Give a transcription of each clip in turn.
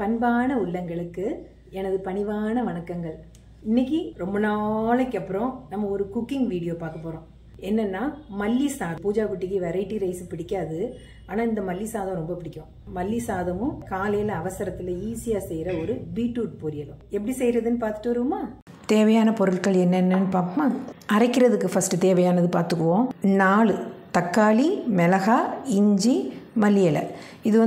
பண்பான உள்ளங்களுக்கு எனது பணிவான வணக்கங்கள். இன்னைக்கு ரொம்ப நாளைக்கு அப்புறம் நம்ம ஒரு குக்கிங் வீடியோ பார்க்க போகிறோம். என்னென்னா மல்லி சாதம். பூஜா குட்டிக்கு வெரைட்டி ரைஸ் பிடிக்காது, ஆனால் இந்த மல்லி சாதம் ரொம்ப பிடிக்கும். மல்லி சாதமும் காலையில் அவசரத்தில் ஈஸியாக செய்கிற ஒரு பீட்ரூட் பொரியலும் எப்படி செய்கிறதுன்னு பார்த்துட்டு வருவோமா? தேவையான பொருட்கள் என்னென்னு பார்ப்போமா? அரைக்கிறதுக்கு ஃபஸ்ட்டு தேவையானது பார்த்துக்குவோம். 4 தக்காளி, மிளகாய், இஞ்சி, மல்லி இலை. இது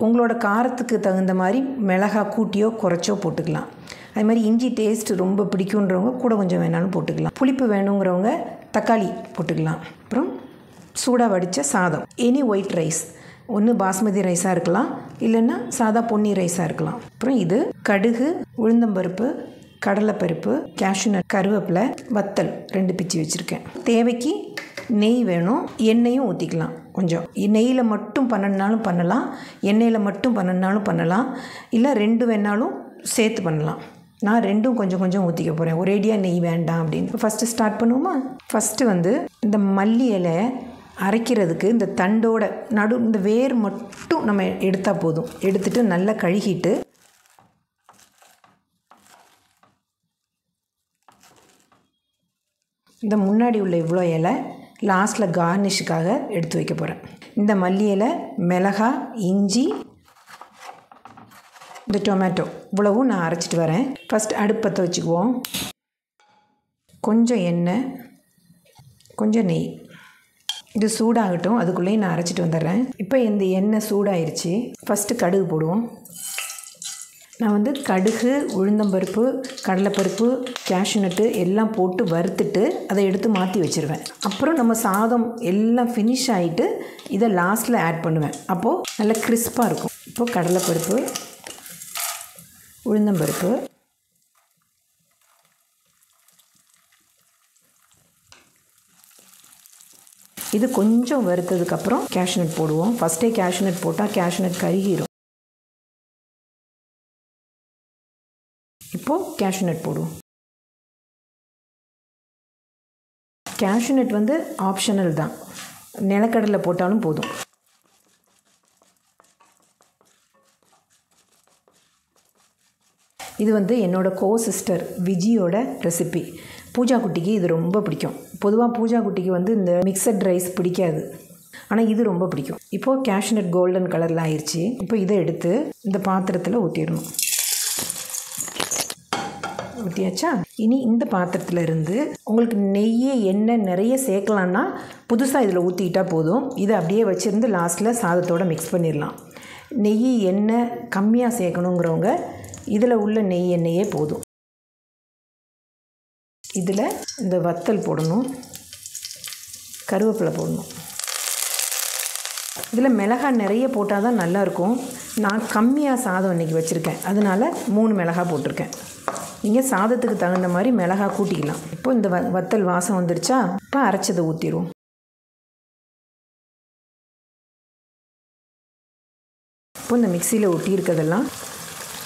உங்களோட காரத்துக்கு தகுந்த மாதிரி மிளகாய் கூட்டியோ குறைச்சோ போட்டுக்கலாம். அது மாதிரி இஞ்சி டேஸ்ட் ரொம்ப பிடிக்குன்றவங்க கூட கொஞ்சம் வேணாலும் போட்டுக்கலாம். புளிப்பு வேணுங்கிறவங்க தக்காளி போட்டுக்கலாம். அப்புறம் சூடாக வடித்த சாதம், எனி ஒயிட் ரைஸ், ஒன்று பாஸ்மதி ரைஸாக இருக்கலாம், இல்லைன்னா சாதா பொன்னி ரைஸாக இருக்கலாம். அப்புறம் இது கடுகு, உளுந்தம்பருப்பு, கடலைப்பருப்பு, கேஷ்யூநட், கருவேப்பிலை, வத்தல் 2 பிச்சு வச்சுருக்கேன். தேவைக்கு நெய் வேணும், எண்ணெயும் ஊற்றிக்கலாம். கொஞ்சம் நெய்யில் மட்டும் பண்ணனாலும் பண்ணலாம், எண்ணெயில் மட்டும் பண்ணனாலும் பண்ணலாம், இல்லை 2 வேணாலும் சேர்த்து பண்ணலாம். நான் 2ம் கொஞ்சம் கொஞ்சம் ஊற்றிக்க போகிறேன், ஒரேடியாக நெய் வேண்டாம் அப்படின்னு. ஃபஸ்ட்டு ஸ்டார்ட் பண்ணுவோமா? ஃபஸ்ட்டு இந்த மல்லி இலை அரைக்கிறதுக்கு இந்த தண்டோட இந்த வேர் மட்டும் நம்ம எடுத்தால் போதும். எடுத்துகிட்டு நல்லா கழுகிட்டு இந்த முன்னாடி உள்ள இவ்வளோ இலை லாஸ்ட்டில் கார்னிஷுக்காக எடுத்து வைக்க போகிறேன். இந்த மல்லி இலை, மிளகாய், இஞ்சி, இந்த டொமேட்டோ இவ்வளவும் நான் அரைச்சிட்டு வரேன். ஃபஸ்ட் அடுப்பத்தை வச்சுக்குவோம். கொஞ்சம் எண்ணெய், கொஞ்சம் நெய், இது சூடாகட்டும். அதுக்குள்ளேயும் நான் அரைச்சிட்டு வந்துடுறேன். இப்போ இந்த எண்ணெய் சூடாயிருச்சு. ஃபஸ்ட்டு கடுகு போடுவோம். நான் கடுகு, உளுந்தம்பருப்பு, கடலைப்பருப்பு, கேஷ்யூநட்டு எல்லாம் போட்டு வறுத்துட்டு அதை எடுத்து மாற்றி வச்சுருவேன். அப்புறம் நம்ம சாதம் எல்லாம் ஃபினிஷ் ஆகிட்டு இதை லாஸ்ட்டில் ஆட் பண்ணுவேன். அப்போது நல்லா கிறிஸ்பாக இருக்கும். இப்போது கடலைப்பருப்பு, உளுந்தம்பருப்பு, இது கொஞ்சம் வறுத்ததுக்கப்புறம் கேஷ்யூநட் போடுவோம். ஃபஸ்ட்டே கேஷ்யூநட் போட்டால் கேஷ்யூநட் கருகிரும். இப்போது கேஷ்யூநட் போடுவோம். கேஷ்யூநட் ஆப்ஷனல் தான், நிலக்கடலை போட்டாலும் போதும். இது என்னோட சிஸ்டர் விஜியோட ரெசிபி. பூஜா குட்டிக்கு இது ரொம்ப பிடிக்கும். பொதுவாக பூஜா குட்டிக்கு இந்த மிக்சட் ரைஸ் பிடிக்காது, ஆனால் இது ரொம்ப பிடிக்கும். இப்போது கேஷ்யூநட் கோல்டன் கலரில் ஆயிடுச்சு. இப்போ இதை எடுத்து இந்த பாத்திரத்தில் ஊற்றிடணும். ஊற்றியாச்சா? இனி இந்த பாத்திரத்தில் இருந்து உங்களுக்கு நெய், எண்ணெய் நிறைய சேர்க்கலான்னா புதுசாக இதில் ஊற்றிக்கிட்டால் போதும். இதை அப்படியே வச்சுருந்து லாஸ்ட்டில் சாதத்தோடு மிக்ஸ் பண்ணிடலாம். நெய், எண்ணெய் கம்மியாக சேர்க்கணுங்கிறவங்க இதில் உள்ள நெய், எண்ணெயே போதும். இதில் இந்த வத்தல் போடணும், கருவேப்பிலை போடணும். இதில் மிளகாய் நிறைய போட்டால் தான் நல்லாயிருக்கும். நான் கம்மியாக சாதம் இன்றைக்கி வச்சுருக்கேன், அதனால் 3 மிளகாய் போட்டிருக்கேன். நீங்கள் சாதத்துக்கு தகுந்த மாதிரி மிளகாய் கூட்டிக்கலாம். இப்போ இந்த வத்தல் வாசம் வந்துருச்சா? இப்போ அரைச்சதை ஊற்றிடுவோம். இப்போ இந்த மிக்சியில் ஊற்றி இருக்கிறதெல்லாம்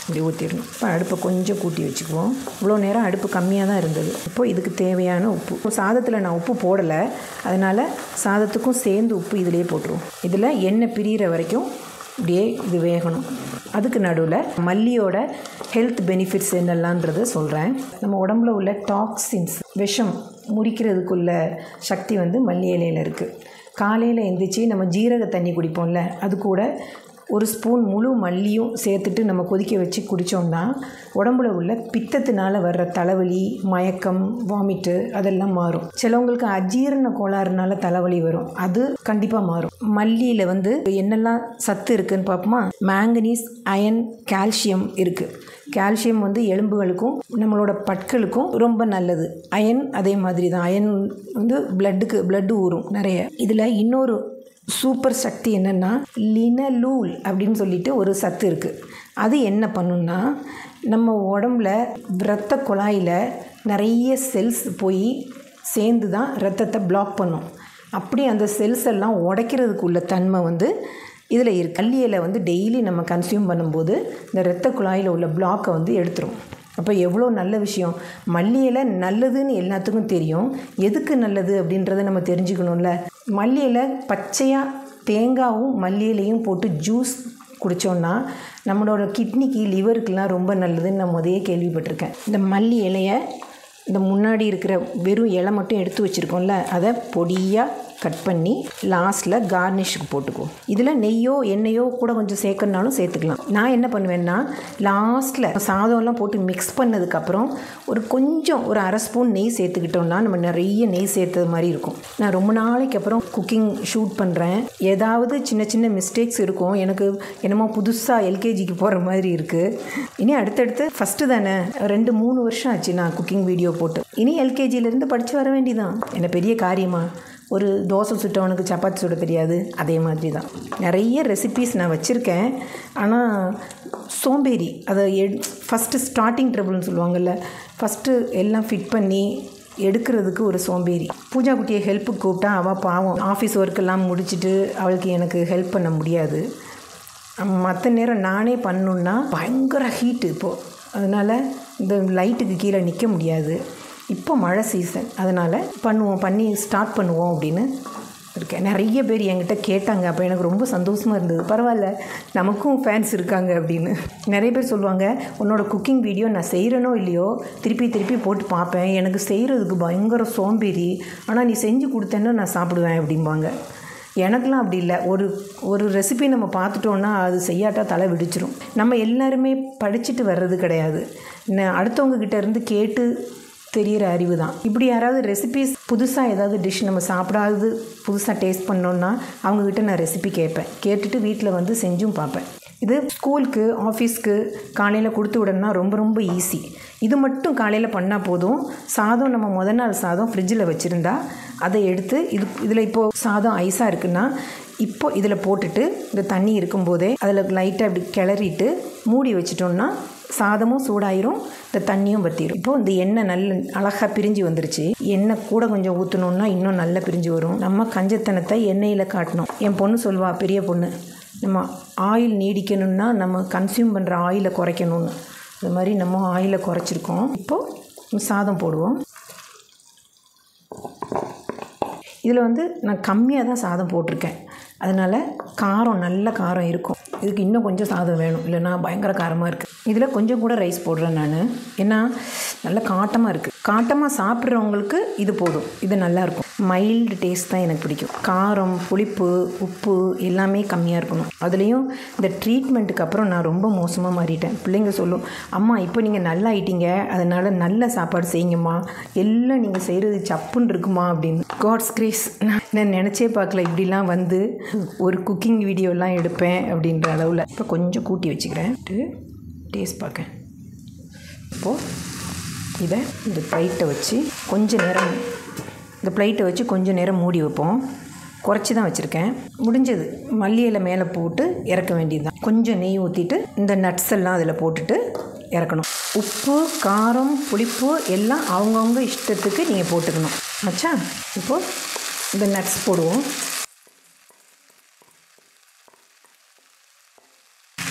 இப்படி ஊற்றிடணும். இப்போ அடுப்பை கொஞ்சம் கூட்டி வச்சுக்குவோம். இவ்வளோ நேரம் அடுப்பு கம்மியாக தான் இருந்தது. இப்போ இதுக்கு தேவையான உப்பு. இப்போ சாதத்தில் நான் உப்பு போடலை, அதனால் சாதத்துக்கும் சேர்ந்து உப்பு இதிலே போட்டுருவோம். இதில் எண்ணெய் பிரிகிற வரைக்கும் இப்படியே இது வேகணும். அதுக்கு நடுவில் மல்லியோட ஹெல்த் பெனிஃபிட்ஸ் என்னெல்லான்றதை சொல்கிறேன். நம்ம உடம்புல உள்ள டாக்ஸின்ஸ், விஷம் முறிக்கிறதுக்குள்ள சக்தி மல்லி இலையில் இருக்குது. காலையில் எழுந்திரிச்சி நம்ம ஜீரக தண்ணி குடிப்போம்ல, அது கூட 1 ஸ்பூன் முழு மல்லியும் சேர்த்துட்டு நம்ம கொதிக்க வச்சு குடித்தோம்னா உடம்புல உள்ள பித்தத்தினால் வர்ற தலைவலி, மயக்கம், வாமிட்டு அதெல்லாம் மாறும். சிலவங்களுக்கு அஜீரண கோளாறுனால தலைவலி வரும், அது கண்டிப்பாக மாறும். மல்லியில் என்னெல்லாம் சத்து இருக்குதுன்னு பார்ப்போமா? மேங்கனீஸ், அயன், கால்சியம் இருக்குது. கால்சியம் எலும்புகளுக்கும் நம்மளோட பற்களுக்கும் ரொம்ப நல்லது. அயன் அதே மாதிரி தான். அயன் பிளட்டு ஊறும் நிறைய. இதில் இன்னொரு சூப்பர் சக்தி என்னென்னா லினலூல் அப்படின்னு சொல்லிட்டு ஒரு சத்து இருக்குது. அது என்ன பண்ணுன்னா நம்ம உடம்புல இரத்த குழாயில் நிறைய செல்ஸ் போய் சேர்ந்து தான் இரத்தத்தை பிளாக் பண்ணும். அப்படி அந்த செல்ஸ் எல்லாம் உடைக்கிறதுக்குள்ள தன்மை இதில் இருக்குது. மல்லி இலை டெய்லி நம்ம கன்சியூம் பண்ணும்போது இந்த இரத்த குழாயில் உள்ள பிளாக்கை எடுத்துரும். அப்போ எவ்வளோ நல்ல விஷயம். மல்லி இலை நல்லதுன்னு எல்லாத்துக்கும் தெரியும், எதுக்கு நல்லது அப்படின்றத நம்ம தெரிஞ்சுக்கணும்ல. மல்லி இலை பச்சையாக தேங்காயும் மல்லி இலையும் போட்டு ஜூஸ் குடித்தோன்னா நம்மளோட கிட்னிக்கு லிவருக்கெலாம் ரொம்ப நல்லதுன்னு நான் முதலே கேள்விப்பட்டிருக்கேன். இந்த மல்லி இலையை இந்த முன்னாடி இருக்கிற வெறும் இலை மட்டும் எடுத்து வச்சுருக்கோம்ல, அதை பொடியாக கட் பண்ணி லாஸ்ட்டில் கார்னிஷுக்கு போட்டுக்குவோம். இதில் நெய்யோ எண்ணெயோ கூட கொஞ்சம் சேர்க்கணுனாலும் சேர்த்துக்கலாம். நான் என்ன பண்ணுவேன்னா லாஸ்ட்டில் சாதம்லாம் போட்டு மிக்ஸ் பண்ணதுக்கப்புறம் ஒரு அரை ஸ்பூன் நெய் சேர்த்துக்கிட்டோம்னா நம்ம நிறைய நெய் சேர்த்தது மாதிரி இருக்கும். நான் ரொம்ப நாளைக்கு அப்புறம் குக்கிங் ஷூட் பண்ணுறேன். ஏதாவது சின்ன சின்ன மிஸ்டேக்ஸ் இருக்கும். எனக்கு என்னமோ புதுசாக எல்கேஜிக்கு போகிற மாதிரி இருக்குது. இனி அடுத்தடுத்து ஃபஸ்ட்டு தானே 2-3 வருஷம் ஆச்சு நான் குக்கிங் வீடியோ போட்டு. இனி எல்கேஜியிலேருந்து படித்து வர வேண்டியதான். என்ன பெரிய காரியமா? ஒரு தோசை சுட்டவனுக்கு சப்பாத்தி சுட தெரியாது, அதே மாதிரி தான். நிறைய ரெசிபீஸ் நான் வச்சுருக்கேன். ஆனால் சோம்பேறி. அதை ஃபஸ்ட்டு ஸ்டார்டிங் ட்ரபிள்னு சொல்லுவாங்கள்ல, ஃபஸ்ட்டு எல்லாம் ஃபிட் பண்ணி எடுக்கிறதுக்கு ஒரு சோம்பேறி. பூஜா குட்டியை ஹெல்ப்புக்கு கூப்பிட்டா அவள் பாவம் ஆஃபீஸ் ஒர்க்கெல்லாம் முடிச்சுட்டு அவளுக்கு எனக்கு ஹெல்ப் பண்ண முடியாது. மற்ற நேரம் நானே பண்ணணுன்னா பயங்கர ஹீட்டு இப்போது. அதனால் இந்த லைட்டுக்கு கீழே நிற்க முடியாது. இப்போ மழை சீசன், அதனால் பண்ணி ஸ்டார்ட் பண்ணுவோம் அப்படின்னு இருக்கேன். நிறைய பேர் என்கிட்ட கேட்டாங்க. அப்போ எனக்கு ரொம்ப சந்தோஷமாக இருந்தது. பரவாயில்ல, நமக்கும் ஃபேன்ஸ் இருக்காங்க அப்படின்னு. நிறைய பேர் சொல்லுவாங்க, உன்னோட குக்கிங் வீடியோ நான் செய்கிறனோ இல்லையோ திருப்பி போட்டு பார்ப்பேன். எனக்கு செய்கிறதுக்கு பயங்கர சோம்பேறி, ஆனால் நீ செஞ்சு கொடுத்தேன்னா நான் சாப்பிடுவேன் அப்படிம்பாங்க. எனக்கெலாம் அப்படி இல்லை. ஒரு ரெசிபி நம்ம பார்த்துட்டோன்னா அது செய்யாட்டா தலை விடிச்சிரும். நம்ம எல்லாருமே படிச்சுட்டு வர்றது கிடையாது. அடுத்தவங்கக்கிட்ட இருந்து கேட்டு தெரிகிற அறிவு தான். இப்படி யாராவது ரெசிபிஸ் புதுசாக ஏதாவது டிஷ் நம்ம சாப்பிடாது புதுசாக டேஸ்ட் பண்ணோன்னா அவங்கக்கிட்ட நான் ரெசிபி கேட்பேன். கேட்டுட்டு வீட்டில் வந்து செஞ்சும் பார்ப்பேன். இது ஸ்கூலுக்கு ஆஃபீஸ்க்கு காலையில் கொடுத்து விடணும்னா ரொம்ப ரொம்ப ஈஸி. இது மட்டும் காலையில் பண்ணால் போதும். சாதம் நம்ம முதல் நாள் சாதம் ஃப்ரிட்ஜில் வச்சுருந்தா அதை எடுத்து இதில் இப்போது சாதம் ஐஸாக இருக்குன்னா இப்போது இதில் போட்டுட்டு இந்த தண்ணி இருக்கும்போதே அதில் லைட்டாக இப்படி கிளறிட்டு மூடி வச்சிட்டோம்னா சாதமும் சூடாயிரும், இந்த தண்ணியும் வற்றிடும். இப்போது இந்த எண்ணெய் நல்ல அழகாக பிரிஞ்சு வந்துருச்சு. எண்ணெய் கூட கொஞ்சம் ஊற்றணுன்னா இன்னும் நல்லா பிரிஞ்சு வரும். நம்ம கஞ்சத்தனத்தை எண்ணெயில் காட்டணும். என் பொண்ணு சொல்வா, பெரிய பொண்ணு, நம்ம ஆயில் நீடிக்கணும்னா நம்ம கன்சியூம் பண்ணுற ஆயிலை குறைக்கணும்னு. அது மாதிரி நம்ம ஆயிலை குறைச்சிருக்கோம். இப்போது சாதம் போடுவோம். இதில் வந்து நான் கம்மியாக தான் சாதம் போட்டிருக்கேன். அதனால் காரம் நல்ல காரம் இருக்கும். இதுக்கு இன்னும் கொஞ்சம் சாதம் வேணும், இல்லைன்னா பயங்கர காரமாக இருக்குது. இதில் கொஞ்சம் கூட ரைஸ் போடுறேன் நான். ஏன்னா நல்லா காட்டமாக இருக்குது. காட்டமாக சாப்பிட்றவங்களுக்கு இது போதும். இது நல்லாயிருக்கும். மைல்டு டேஸ்ட் தான் எனக்கு பிடிக்கும். காரம், புளிப்பு, உப்பு எல்லாமே கம்மியாக இருக்கணும். அதுலேயும் இந்த ட்ரீட்மெண்ட்டுக்கு அப்புறம் நான் ரொம்ப மோசமாக மாறிட்டேன். பிள்ளைங்க சொல்லும், அம்மா இப்போ நீங்கள் நல்லா ஆயிட்டீங்க, அதனால் நல்ல சாப்பாடு செய்யுங்கம்மா, எல்லாம் நீங்கள் செய்கிறது சப்புன்னு இருக்குமா அப்படின்னு. God's grace. நான் நினச்சே பார்க்கல இப்படிலாம் வந்து ஒரு குக்கிங் வீடியோலாம் எடுப்பேன் அப்படின்ற அளவில். இப்போ கொஞ்சம் கூட்டி வச்சுக்கிறேன், டேஸ்ட் பார்க்க. இப்போது இதை இந்த பிளேட்டை வச்சு கொஞ்சம் நேரம் மூடி வைப்போம். குறைச்சி தான் வச்சுருக்கேன். முடிஞ்சது மல்லி இலை மேலே போட்டு இறக்க வேண்டியது தான். கொஞ்சம் நெய் ஊற்றிட்டு இந்த நட்ஸ் எல்லாம் அதில் போட்டுட்டு இறக்கணும். உப்பு, காரம், புளிப்பு எல்லாம் அவங்கவுங்க இஷ்டத்துக்கு நீங்கள் போட்டுக்கணும். ஆச்சா? இப்போது இந்த நட்ஸ் போடுவோம்.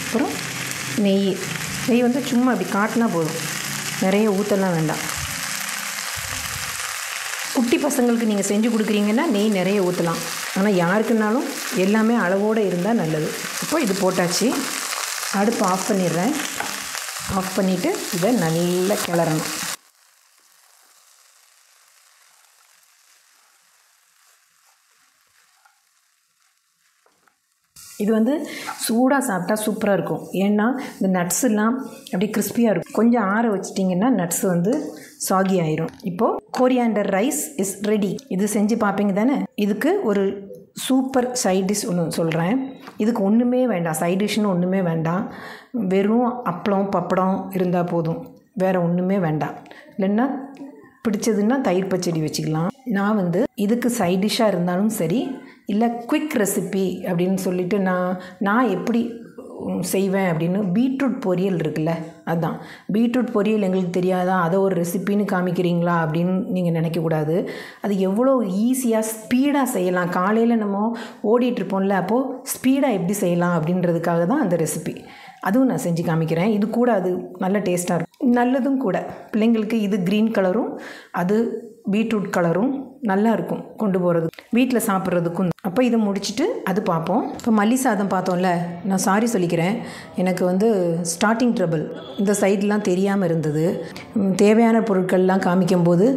அப்புறம் நெய் வந்து சும்மா அப்படி காட்டினா போதும், நிறைய ஊற்றலாம் வேண்டாம். குட்டி பசங்களுக்கு நீங்கள் செஞ்சு கொடுக்குறீங்கன்னா நெய் நிறைய ஊற்றலாம். ஆனால் யாருக்குனாலும் எல்லாமே அளவோடு இருந்தால் நல்லது. இப்போ இது போட்டாச்சு. அடுப்பு ஆஃப் பண்ணிடுறேன். ஆஃப் பண்ணிவிட்டு இதை நல்லா கிளறணும். இது வந்து சூடாக சாப்பிட்டா சூப்பராக இருக்கும். ஏன்னா இந்த நட்ஸெல்லாம் அப்படியே கிறிஸ்பியாக இருக்கும். கொஞ்சம் ஆற வச்சிட்டிங்கன்னா நட்ஸ் வந்து சாகி ஆயிரும். இப்போது கோரியாண்டர் ரைஸ் இஸ் ரெடி. இது செஞ்சு பார்ப்பீங்க தானே? இதுக்கு ஒரு சூப்பர் சைட் டிஷ் ஒன்று சொல்கிறேன். இதுக்கு ஒன்றுமே வேண்டாம், சைட் டிஷ்னு ஒன்றுமே வேண்டாம். வெறும் அப்பளம் பப்படம் இருந்தால் போதும், வேறு ஒன்றுமே வேண்டாம். இல்லைன்னா பிடிச்சதுன்னா தயிர் பச்சடி வச்சுக்கலாம். நான் வந்து இதுக்கு சைட் டிஷ்ஷாக இருந்தாலும் சரி, இல்லை குயிக் ரெசிபி அப்படின்னு சொல்லிட்டு நான் எப்படி செய்வேன் அப்படின்னு, பீட்ரூட் பொரியல் இருக்குல்ல, அதுதான். பீட்ரூட் பொரியல் எங்களுக்கு தெரியாதா, அதை ஒரு ரெசிப்பின்னு காமிக்கிறீங்களா அப்படின்னு நீங்கள் நினைக்கக்கூடாது. அது எவ்வளோ ஈஸியாக ஸ்பீடாக செய்யலாம். காலையில் நம்ம ஓடிட்டுருப்போம்ல, அப்போது ஸ்பீடாக எப்படி செய்யலாம் அப்படின்றதுக்காக தான் அந்த ரெசிபி. அதுவும் நான் செஞ்சு காமிக்கிறேன். இது கூட அது நல்ல டேஸ்ட்டாக இருக்கும், நல்லதும் கூட. பிள்ளைங்களுக்கு இது க்ரீன் கலரும் அது பீட்ரூட் கலரும் நல்லா இருக்கும் கொண்டு போகிறது வீட்டில் சாப்பிட்றதுக்கும். அப்போ இதை முடிச்சுட்டு அது பார்ப்போம். இப்போ மல்லி சாதம் பார்த்தோம்ல, நான் சாரி சொல்லிக்கிறேன், எனக்கு ஸ்டார்டிங் ட்ரபிள் இந்த சைட்லாம் தெரியாமல் இருந்தது. தேவையான பொருட்கள்லாம் காமிக்கும்போது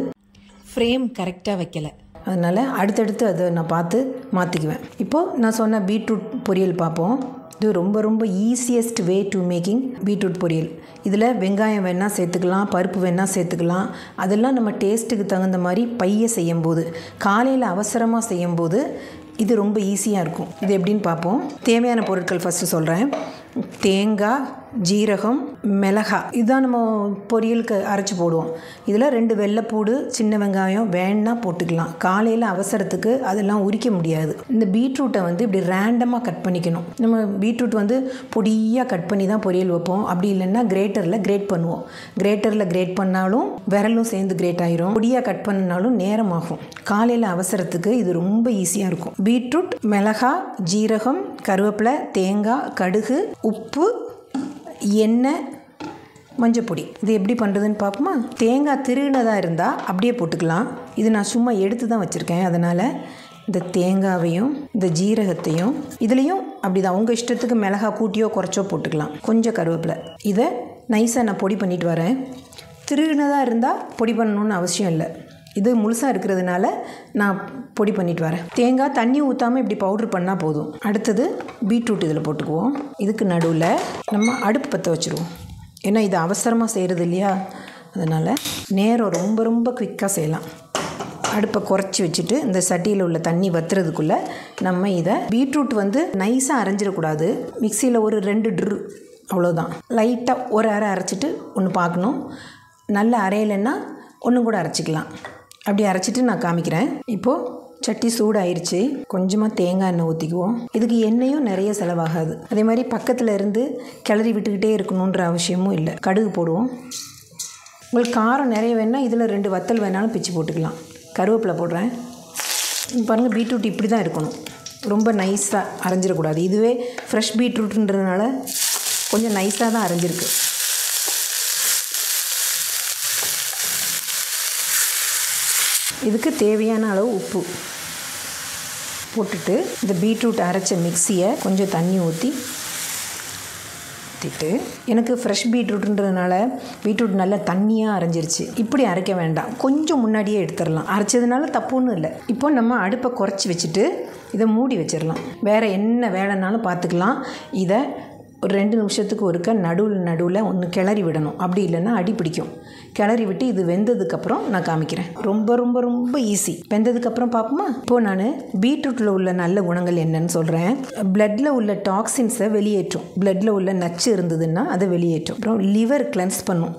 ஃப்ரேம் கரெக்டாக வைக்கலை, அதனால் அடுத்தடுத்து அதை நான் பார்த்து மாற்றிக்குவேன். இப்போது நான் சொன்ன பீட்ரூட் பொரியல் பார்ப்போம். இது ரொம்ப ரொம்ப easiest way to making beetroot பொரியல். இதில் வெங்காயம் வேணால் சேர்த்துக்கலாம், பருப்பு வேணால் சேர்த்துக்கலாம். அதெல்லாம் நம்ம டேஸ்ட்டுக்கு தகுந்த மாதிரி பைய செய்யும்போது, காலையில் அவசரமாக செய்யும்போது இது ரொம்ப ஈஸியாக இருக்கும். இது எப்படின்னு பார்ப்போம். தேவையான பொருட்கள் ஃபஸ்ட்டு சொல்கிறேன். தேங்காய், ஜீரகம், மிளகாய், இதுதான் நம்ம பொரியலுக்கு அரைச்சி போடுவோம். இதில் 2 வெள்ளைப்பூடு, சின்ன வெங்காயம் வேணால் போட்டுக்கலாம். காலையில் அவசரத்துக்கு அதெல்லாம் உரிக்க முடியாது. இந்த பீட்ரூட்டை இப்படி ரேண்டமாக கட் பண்ணிக்கணும். நம்ம பீட்ரூட் பொடியாக கட் பண்ணி தான் பொரியல் வைப்போம். அப்படி இல்லைன்னா கிரேட்டரில் கிரேட் பண்ணுவோம். கிரேட்டரில் கிரேட் பண்ணாலும் விரலும் சேர்ந்து கிரேட் ஆயிரும். பொடியாக கட் பண்ணினாலும் நேரமாகும். காலையில் அவசரத்துக்கு இது ரொம்ப ஈஸியாக இருக்கும். பீட்ரூட், மிளகாய், ஜீரகம், கருவேப்பிலை, தேங்காய், கடுகு, உப்பு, எண்ணெய், மஞ்சப்பொடி. இது எப்படி பண்ணுறதுன்னு பார்ப்போமா? தேங்காய் திருகினதாக இருந்தால் அப்படியே போட்டுக்கலாம். இது நான் சும்மா எடுத்து தான் வச்சுருக்கேன். அதனால் இந்த தேங்காவையும் இந்த ஜீரகத்தையும் இதுலேயும் அப்படி தான் உங்கள் இஷ்டத்துக்கு மிளகாய் கூட்டியோ குறைச்சோ போட்டுக்கலாம். கொஞ்சம் கருவேப்பிலை. இதை நைஸாக நான் பொடி பண்ணிட்டு வரேன். திருகினதாக இருந்தால் பொடி பண்ணணுன்னு அவசியம் இல்லை. இது முழுசாக இருக்கிறதுனால நான் பொடி பண்ணிட்டு வரேன். தேங்காய் தண்ணி ஊற்றாமல் இப்படி பவுட்ரு பண்ணால் போதும். அடுத்தது பீட்ரூட் இதில் போட்டுக்குவோம். இதுக்கு நடுவில் நம்ம அடுப்பு பற்ற வச்சுருவோம். ஏன்னா இது அவசரமாக செய்கிறது இல்லையா, அதனால் நேரம் ரொம்ப ரொம்ப குவிக்காக செய்யலாம். அடுப்பை குறைச்சி வச்சுட்டு இந்த சட்டியில் உள்ள தண்ணி வற்றுறதுக்குள்ளே நம்ம இதை பீட்ரூட் நைஸாக அரைஞ்சிடக்கூடாது. மிக்சியில் ஒரு 2 ட்ரு அவ்வளோதான். லைட்டாக ஒரு அரை அரைச்சிட்டு ஒன்று பார்க்கணும். நல்லா அரையலைன்னா ஒன்றும் கூட அரைச்சிக்கலாம். அப்படி அரைச்சிட்டு நான் காமிக்கிறேன். இப்போது சட்டி சூடாயிருச்சு. கொஞ்சமாக தேங்காய் எண்ணெய் ஊற்றிக்குவோம். இதுக்கு எண்ணெயும் நிறைய செலவாகாது. அதே மாதிரி பக்கத்தில் இருந்து கிளறி விட்டுக்கிட்டே இருக்கணுன்ற அவசியமும் இல்லை. கடுகு போடுவோம். உங்களுக்கு காரம் நிறைய வேணால் இதில் 2 வத்தல் வேணாலும் பிச்சு போட்டுக்கலாம். கருவேப்பிலை போடுறேன். பாருங்கள், பீட்ரூட் இப்படி தான் இருக்கணும். ரொம்ப நைஸாக அரைஞ்சிடக்கூடாது. இதுவே ஃப்ரெஷ் பீட்ரூட்டுன்றதுனால கொஞ்சம் நைஸாக தான் அரைஞ்சிருக்கு. இதுக்கு தேவையான அளவு உப்பு போட்டுட்டு இந்த பீட்ரூட் அரைச்ச மிக்சியை கொஞ்சம் தண்ணி ஊற்றிட்டு, எனக்கு ஃப்ரெஷ் பீட்ரூட்டுன்றதுனால பீட்ரூட் நல்லா தண்ணியாக அரைஞ்சிருச்சு. இப்படி அரைக்க வேண்டாம், கொஞ்சம் முன்னாடியே எடுத்துடலாம். அரைச்சதுனால தப்பு ஒன்றும் இல்லை. இப்போ நம்ம அடுப்பை குறைச்சி வச்சுட்டு இதை மூடி வச்சிடலாம். வேறு என்ன வேலைனாலும் பார்த்துக்கலாம். இதை ஒரு 2 நிமிஷத்துக்கு ஒருக்க நடுவில் ஒன்று கிளறி விடணும். அப்படி இல்லைன்னா அடி பிடிக்கும். கிளறி விட்டு இது வெந்ததுக்கப்புறம் நான் காமிக்கிறேன். ரொம்ப ரொம்ப ரொம்ப ஈஸி. வெந்ததுக்கப்புறம் பார்ப்போமா? இப்போது நான் பீட்ரூட்டில் உள்ள நல்ல குணங்கள் என்னன்னு சொல்கிறேன். பிளட்டில் உள்ள டாக்ஸின்ஸை வெளியேற்றும். பிளட்டில் உள்ள நச்சு இருந்ததுன்னா அதை வெளியேற்றும். அப்புறம் லிவர் கிளென்ஸ் பண்ணும்,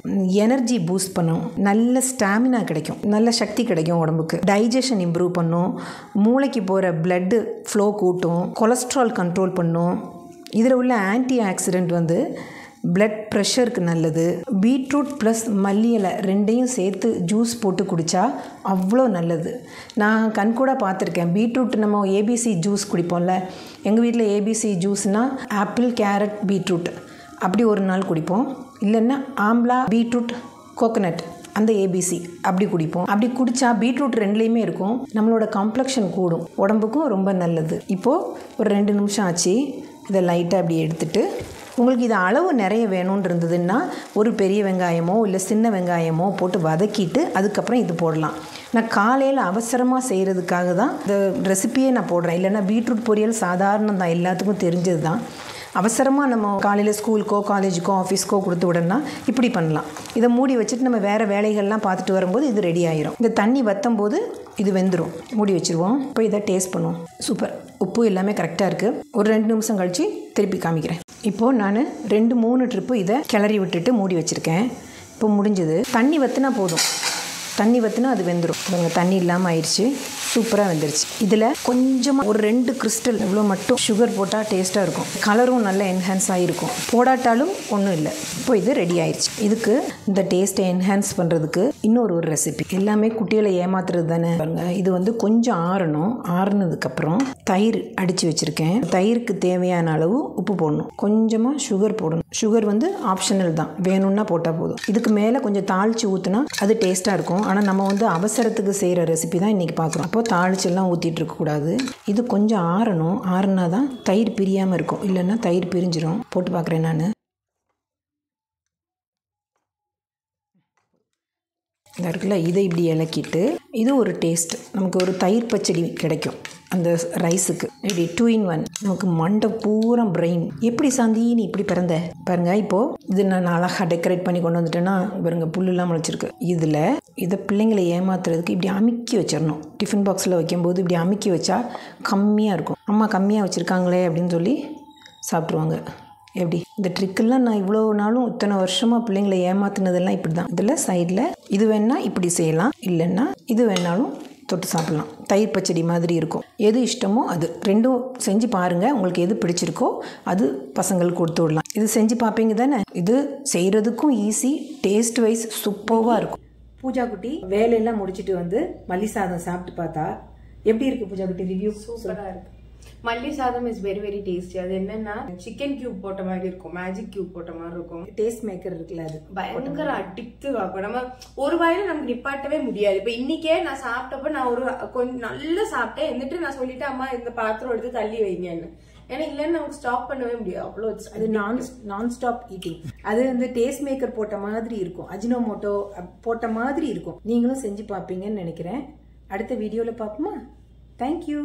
எனர்ஜி பூஸ்ட் பண்ணும், நல்ல ஸ்டாமினா கிடைக்கும், நல்ல சக்தி கிடைக்கும் உடம்புக்கு. டைஜஷன் இம்ப்ரூவ் பண்ணும், மூளைக்கு போகிற பிளட்டு ஃப்ளோ கூட்டும், கொலஸ்ட்ரால் கண்ட்ரோல் பண்ணும். இதில் உள்ள ஆன்டி ஆக்சிடெண்ட் பிளட் ப்ரெஷருக்கு நல்லது. பீட்ரூட் ப்ளஸ் மல்லி இலை 2ஐயும் சேர்த்து ஜூஸ் போட்டு குடித்தா அவ்வளோ நல்லது. நான் கண்கூட பார்த்துருக்கேன். பீட்ரூட் நம்ம ஏபிசி ஜூஸ் குடிப்போம்ல, எங்கள் வீட்டில் ஏபிசி ஜூஸ்னால் ஆப்பிள், கேரட், பீட்ரூட் அப்படி ஒரு நாள் குடிப்போம். இல்லைன்னா ஆம்லா, பீட்ரூட், கோகனட் அந்த ஏபிசி அப்படி குடிப்போம். அப்படி குடித்தா பீட்ரூட் 2லேயுமே இருக்கும். நம்மளோட காம்ப்ளெக்ஷன் கூடும், உடம்புக்கும் ரொம்ப நல்லது. இப்போது ஒரு 2 நிமிஷம் ஆச்சு. இதை லைட்டாக அப்படி எடுத்துகிட்டு, உங்களுக்கு இது அளவு நிறைய வேணும்னு இருந்ததுன்னா ஒரு பெரிய வெங்காயமோ இல்லை சின்ன வெங்காயமோ போட்டு வதக்கிட்டு அதுக்கப்புறம் இது போடலாம். நான் காலையில் அவசரமாக செய்கிறதுக்காக தான் இந்த ரெசிப்பியே நான் போடுறேன். இல்லைன்னா பீட்ரூட் பொரியல் சாதாரணம் தான், எல்லாத்துக்கும் தெரிஞ்சது தான். அவசரமாக நம்ம காலையில் ஸ்கூலுக்கோ காலேஜுக்கோ ஆஃபீஸ்க்கோ கொடுத்து விடணும்னா இப்படி பண்ணலாம். இதை மூடி வச்சுட்டு நம்ம வேறு வேலைகள்லாம் பார்த்துட்டு வரும்போது இது ரெடி ஆகிரும். இந்த தண்ணி வற்றும் போது இது வெந்துடும். மூடி வச்சுருவோம். இப்போ இதை டேஸ்ட் பண்ணுவோம். சூப்பர், உப்பு எல்லாமே கரெக்டாக இருக்குது. ஒரு 2 நிமிஷம் கழித்து திருப்பி காமிக்கிறேன். இப்போது நான் 2-3 ட்ரிப்பு இதை கிளறி விட்டுட்டு மூடி வச்சுருக்கேன். இப்போ முடிஞ்சது. தண்ணி வற்றினா போதும். தண்ணி வற்றினா அது வெந்துடும். தண்ணி இல்லாமல் ஆயிடுச்சு. சூப்பராக வந்துருச்சு. இதில் கொஞ்சமாக ஒரு 2 கிறிஸ்டல் இவ்வளோ மட்டும் சுகர் போட்டால் டேஸ்ட்டாக இருக்கும். கலரும் நல்லா என்ஹான்ஸ் ஆகிருக்கும். போடாட்டாலும் ஒன்றும் இல்லை. இப்போ இது ரெடி ஆயிடுச்சு. இதுக்கு இந்த டேஸ்ட்டை என்ஹான்ஸ் பண்ணுறதுக்கு இன்னொரு ரெசிபி. எல்லாமே குட்டிகளை ஏமாத்துறது தானே பாருங்க. இது வந்து கொஞ்சம் ஆறணும். ஆறுனதுக்கப்புறம் தயிர் அடித்து வச்சுருக்கேன். தயிருக்கு தேவையான அளவு உப்பு போடணும். கொஞ்சமாக சுகர் போடணும். சுகர் வந்து ஆப்ஷனல் தான், வேணும்னா போட்டால் போதும். இதுக்கு மேலே கொஞ்சம் தாளித்து ஊற்றினா அது டேஸ்ட்டாக இருக்கும். ஆனால் நம்ம வந்து அவசரத்துக்கு செய்கிற ரெசிபி தான் இன்றைக்கி பார்க்குறோம். அப்போ தாளிச்செல்லாம் ஊற்றிட்டு இருக்கக்கூடாது. இது கொஞ்சம் ஆறணும். ஆறுனா தான் தயிர் பிரியாமல் இருக்கும். இல்லைன்னா தயிர் பிரிஞ்சிடும். போட்டு பார்க்குறேன் நான். இந்த இருக்குல்ல, இதை இப்படி இலக்கிட்டு இது ஒரு டேஸ்ட். நமக்கு ஒரு தயிர் பச்சடி கிடைக்கும் அந்த ரைஸுக்கு. இப்படி 2 in 1. நமக்கு மண்டை பூரா பிரெயின். எப்படி சாந்தி நீ இப்படி பிறந்த பாருங்க. இப்போது இது நான் அழகாக டெக்கரேட் பண்ணி கொண்டு வந்துட்டேன்னா பாருங்க, புல்லுலாம் முளைச்சிருக்கு. இதை பிள்ளைங்களை ஏமாத்துறதுக்கு இப்படி அமுக்கி வச்சிடணும். டிஃபன் பாக்ஸில் வைக்கும்போது இப்படி அமுக்கி வச்சா கம்மியாக இருக்கும். அம்மா கம்மியாக வச்சுருக்காங்களே அப்படின்னு சொல்லி சாப்பிட்ருவாங்க. எப்படி இந்த ட்ரிக்கெல்லாம் நான் இவ்வளோ நாளும் இத்தனை வருஷமாக பிள்ளைங்களை ஏமாத்துனதெல்லாம் இப்படி தான். இதில் சைடில் இது வேணால் இப்படி செய்யலாம், இல்லைன்னா இது வேணாலும் தொட்டு சாப்பிட்லாம். தயிர் பச்சடி மாதிரி இருக்கும். எது இஷ்டமோ அது ரெண்டும் செஞ்சு பாருங்கள். உங்களுக்கு எது பிடிச்சிருக்கோ அது பசங்களுக்கு கொடுத்து விடலாம். இது செஞ்சு பார்ப்பீங்க தானே. இது செய்கிறதுக்கும் ஈஸி, டேஸ்ட் வைஸ் சூப்பராக இருக்கும். பூஜா குட்டி வேலையெல்லாம் முடிச்சுட்டு வந்து மல்லி சாதம் சாப்பிட்டு பார்த்தா எப்படி இருக்குது பூஜா குட்டி? ரிவ்யூ சூப்பராக இருக்குது. மல்லி சாதம் இஸ் வெரி வெரி டேஸ்டி. அது என்னன்னா சிக்கன் கியூப் போட்ட மாதிரி இருக்கும், மேஜிக் கியூப் போட்ட மாதிரி இருக்கும். டேஸ்ட் மேக்கர் இருக்குல்ல, அது பயங்கர அடிக்டிவ் ஆகும். நம்ம ஒரு வாயில நமக்கு நிப்பாட்டவே முடியாது. இப்ப இன்னைக்கே நான் சாப்பிட்டப்ப நான் ஒரு கொஞ்சம் நல்லா சாப்பிட்டேன். എന്നിട്ട് நான் சொல்லிட்டேன், அம்மா இந்த பாத்திரம் எடுத்து தள்ளி வைங்கன்னு. ஏன்னா இல்லைன்னு நமக்கு ஸ்டாப் பண்ணவே முடியாது. அவ்வளோ அது நான் ஸ்டாப் ஈட்டிங். அது வந்து டேஸ்ட் மேக்கர் போட்ட மாதிரி இருக்கும், அஜினோமோட்டோ போட்ட மாதிரி இருக்கும். நீங்களும் செஞ்சு பார்ப்பீங்கன்னு நினைக்கிறேன். அடுத்த வீடியோவில் பார்ப்போமா? தேங்க்யூ.